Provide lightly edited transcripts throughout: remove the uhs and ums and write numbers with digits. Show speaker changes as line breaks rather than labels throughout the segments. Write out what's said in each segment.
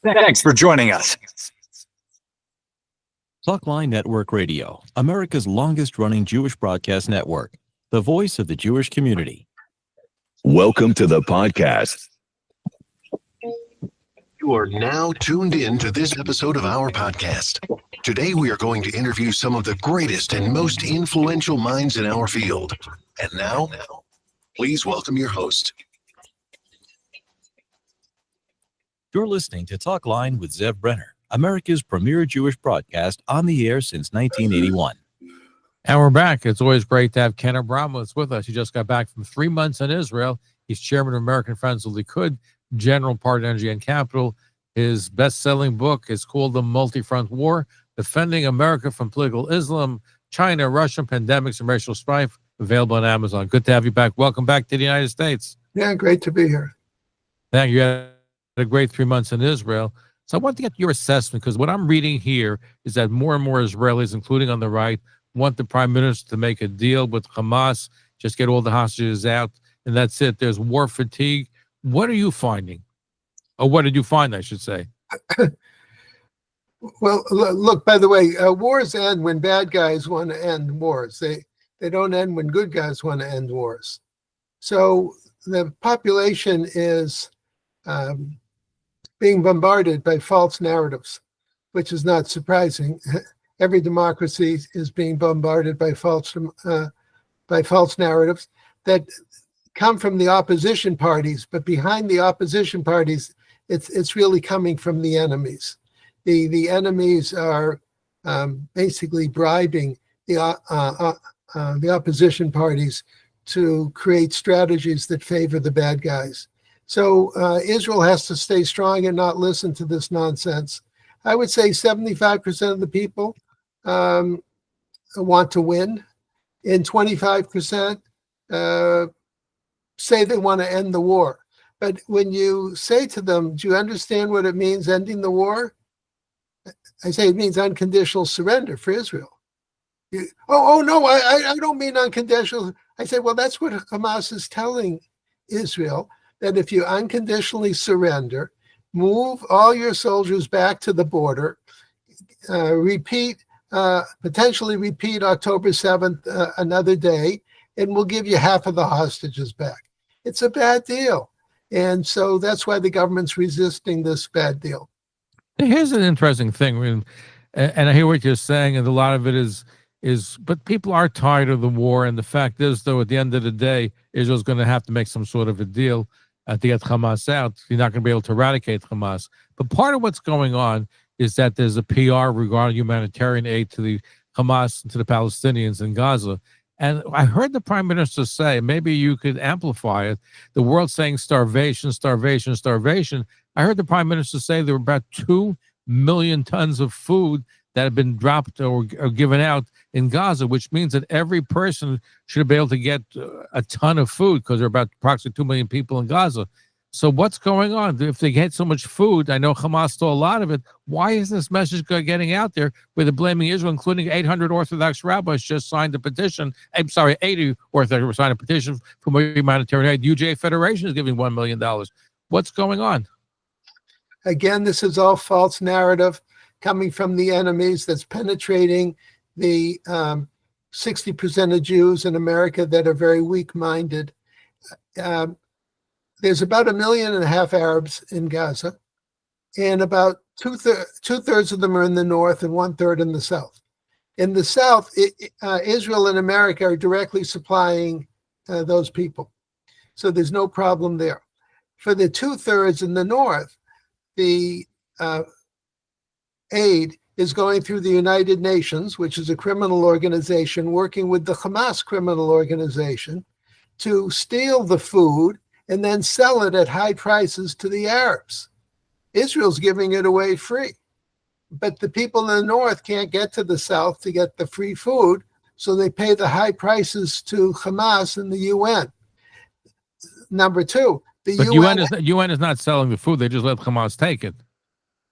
Thanks for joining us.
Talkline Network Radio, America's longest-running Jewish broadcast network, the voice of the Jewish community.
Welcome to the podcast.
You are now tuned in to this episode of our podcast. Today, we are going to interview some of the greatest and most influential minds in our field. And now, please welcome your host.
You're listening to Talkline with Zev Brenner, America's premier Jewish broadcast on the air since 1981.
And we're back. It's always great to have Ken Abramowitz with us. He just got back from 3 months in Israel. He's chairman of American Friends of Likud, general partner Energy and Capital. His best-selling book is called The Multi-Front War, Defending America from Political Islam, China, Russia, Pandemics, and Racial Strife, available on Amazon. Good to have you back. Welcome back to the United States.
Yeah, great to be here.
Thank you. You had a great 3 months in Israel. So I want to get your assessment, because what I'm reading here is that more and more Israelis, including on the right, want the prime minister to make a deal with Hamas, just get all the hostages out, and that's it. There's war fatigue. What are you finding? Or what did you find, I should say?
Well, look, by the way, wars end when bad guys want to end wars. They don't end when good guys want to end wars. So the population is being bombarded by false narratives, which is not surprising. Every democracy is being bombarded by false narratives that come from the opposition parties, but behind the opposition parties, it's really coming from the enemies. The enemies are basically bribing the opposition parties to create strategies that favor the bad guys. So Israel has to stay strong and not listen to this nonsense. I would say 75% of the people want to win, and 25% say they want to end the war. But when you say to them, do you understand what it means, ending the war? I say it means unconditional surrender for Israel. No, I don't mean unconditional. I say, well, that's what Hamas is telling Israel, that if you unconditionally surrender, move all your soldiers back to the border, potentially repeat October 7th another day, and we'll give you half of the hostages back. It's a bad deal. And so that's why the government's resisting this bad deal.
Here's an interesting thing, and I hear what you're saying, and a lot of it is, but people are tired of the war, and the fact is, though, at the end of the day, Israel's going to have to make some sort of a deal to get Hamas out. You're not going to be able to eradicate Hamas. But part of what's going on is that there's a PR regarding humanitarian aid to the Hamas and to the Palestinians in Gaza. And I heard the prime minister say, maybe you could amplify it, the world saying starvation, starvation, starvation. I heard the prime minister say there were about 2 million tons of food that have been dropped or given out in Gaza, which means that every person should be able to get a ton of food, because there are about approximately 2 million people in Gaza. So what's going on? If they get so much food, I know Hamas stole a lot of it. Why is this message getting out there where they're blaming Israel, including 800 Orthodox rabbis just signed a petition? 80 Orthodox signed a petition for humanitarian aid. UJ Federation is giving $1 million. What's going on?
Again, this is all false narrative coming from the enemies that's penetrating the 60% of Jews in America that are very weak-minded. There's about 1.5 million Arabs in Gaza, and about two-thirds of them are in the north and 1/3 in the south. In the south, Israel and America are directly supplying those people. So there's no problem there. For the 2/3 in the north, the aid is going through the United Nations, which is a criminal organization working with the Hamas criminal organization to steal the food and then sell it at high prices to the Arabs. Israel's giving it away free. But the people in the north can't get to the south to get the free food, so they pay the high prices to Hamas and the UN. Number two, the
UN is not selling the food. They just let Hamas take it.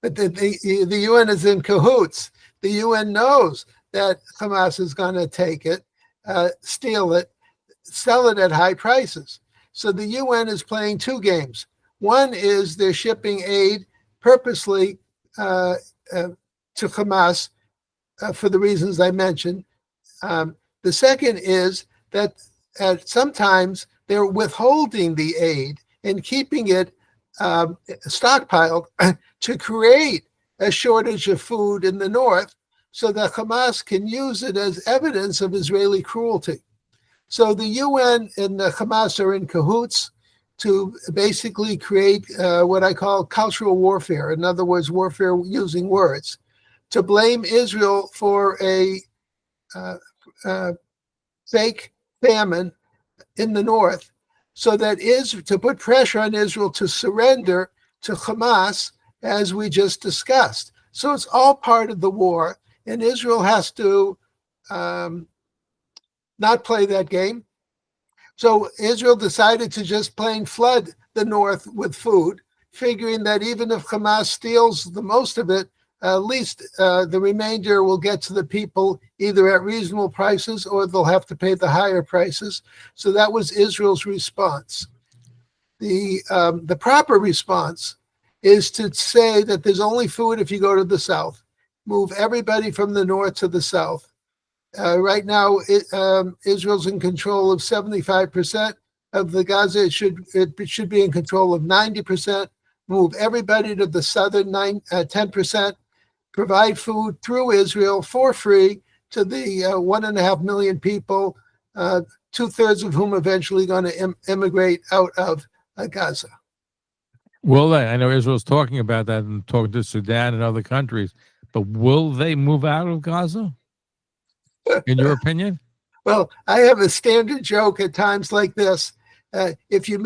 But the UN is in cahoots. The UN knows that Hamas is going to take it, steal it, sell it at high prices. So the UN is playing two games. One is they're shipping aid purposely to Hamas for the reasons I mentioned. The second is that sometimes they're withholding the aid and keeping it stockpiled to create a shortage of food in the north so that Hamas can use it as evidence of Israeli cruelty. So the UN and the Hamas are in cahoots to basically create what I call cultural warfare. In other words, warfare using words, to blame Israel for a fake famine in the north, so that to put pressure on Israel to surrender to Hamas, as we just discussed. So it's all part of the war, and Israel has to not play that game. So Israel decided to just plain flood the north with food, figuring that even if Hamas steals the most of it, at least the remainder will get to the people either at reasonable prices or they'll have to pay the higher prices. So that was Israel's response. The proper response is to say that there's only food if you go to the south. Move everybody from the north to the south. Right now, Israel's in control of 75% of the Gaza. It should be in control of 90%. Move everybody to the southern 10%. Provide food through Israel for free to the 1.5 million people, 2/3 of whom eventually going to immigrate out of Gaza.
Will they? I know Israel's talking about that and talking to Sudan and other countries, but will they move out of Gaza, in your opinion?
Well, I have a standard joke at times like this. If you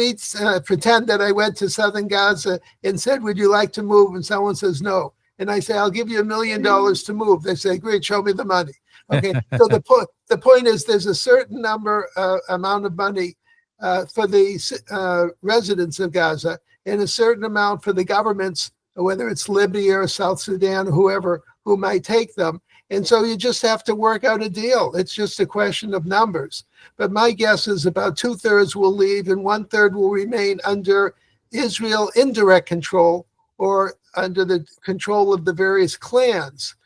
pretend that I went to southern Gaza and said, would you like to move? And someone says no. And I say, I'll give you $1 million to move. They say, great, show me the money. Okay, so the point is there's a certain amount of money for the residents of Gaza and a certain amount for the governments, whether it's Libya or South Sudan, whoever, who might take them. And so you just have to work out a deal. It's just a question of numbers. But my guess is about 2/3 will leave and 1/3 will remain under Israel indirect control or under the control of the various clans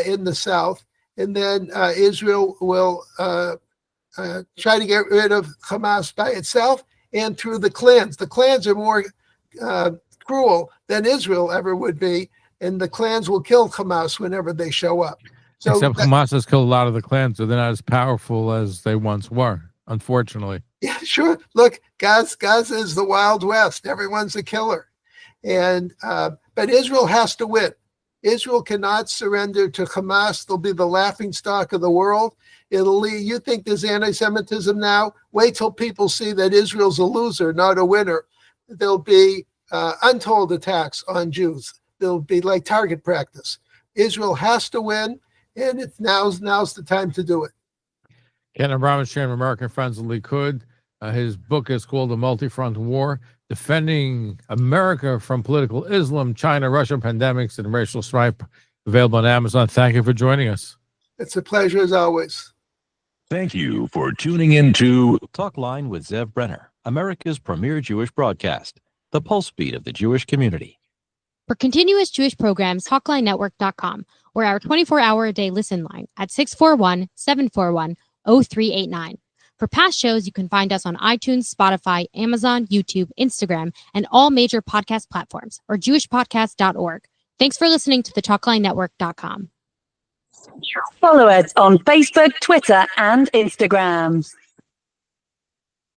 in the south. And then Israel will try to get rid of Hamas by itself and through the clans. The clans are more cruel than Israel ever would be, and the clans will kill Hamas whenever they show up. So
except Hamas has killed a lot of the clans, so they're not as powerful as they once were, unfortunately.
Yeah, sure. Look, Gaza is the Wild West. Everyone's a killer. And but Israel has to win. Israel cannot surrender to Hamas. They'll be the laughingstock of the world. You think there's anti-Semitism now? Wait till people see that Israel's a loser, not a winner. There'll be untold attacks on Jews. They'll be like target practice. Israel has to win, and now's the time to do it.
Ken Abramowitz, chairman of American Friends of Likud. His book is called The Multi-Front War, Defending America from Political Islam, China, Russia, Pandemics, and Racial Strife. Available on Amazon. Thank you for joining us.
It's a pleasure as always.
Thank you for tuning in to
Talk Line with Zev Brenner, America's premier Jewish broadcast, the pulse beat of the Jewish community.
For continuous Jewish programs, TalkLineNetwork.com, or our 24-hour-a-day listen line at 641-741-0389. For past shows, you can find us on iTunes, Spotify, Amazon, YouTube, Instagram, and all major podcast platforms, or jewishpodcast.org. Thanks for listening to the TalkLineNetwork.com.
Follow us on Facebook, Twitter, and Instagram.